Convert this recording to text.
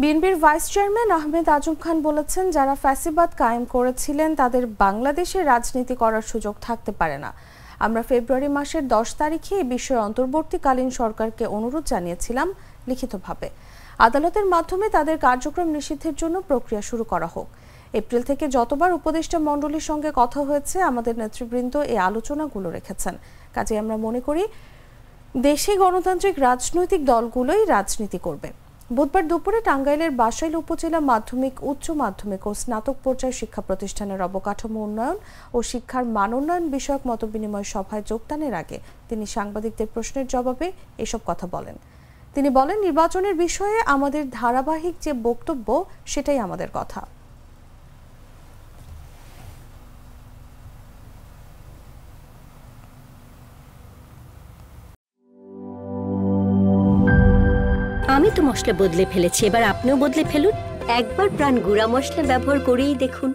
বিএনপির vice chairman Ahmed Azam Khan বলেছেন, যারা ফ্যাসিবাদ কায়েম করেছিলেন তাদের বাংলাদেশে রাজনীতি করার সুযোগ থাকতে পারে না। আমরা ফেব্রুয়ারি মাসের 10 তারিখে এই বিষয়ে অন্তর্বর্তীকালীন সরকারকে অনুরোধ জানিয়েছিলাম লিখিতভাবে। আদালতের মাধ্যমে তাদের কার্যক্রম নিষিদ্ধের জন্য প্রক্রিয়া শুরু করা হোক। এপ্রিল থেকে যতবার উপদেষ্টা মণ্ডলীর সঙ্গে কথা হয়েছে আমাদের নেতৃবৃন্দ এই আলোচনাগুলো রেখেছেন। কাজে আমরা মনে করি দেশে গণতান্ত্রিক রাজনৈতিক দলগুলোই রাজনীতি করবে। বুধবার দুপুরে টাঙ্গাইলের বাসাইল উপজেলা মাধ্যমিক, উচ্চ মাধ্যমিক ও স্নাতক পর্যায়ের শিক্ষা প্রতিষ্ঠানের অবকাঠামো উন্নয়ন ও শিক্ষার মানোন্নয়ন বিষয়ক মতবিনিময় সভায় যোগদানের আগে তিনি সাংবাদিকদের প্রশ্নের জবাবে এসব কথা বলেন। তিনি বলেন, নির্বাচনের বিষয়ে আমাদের ধারাবাহিক যে বক্তব্য সেটাই আমাদের কথা। আমি তো মশলা বদলে ফেলেছি, এবার আপনিও বদলে ফেলুন। একবার প্রাণ গুঁড়া মশলা ব্যবহার করেই দেখুন।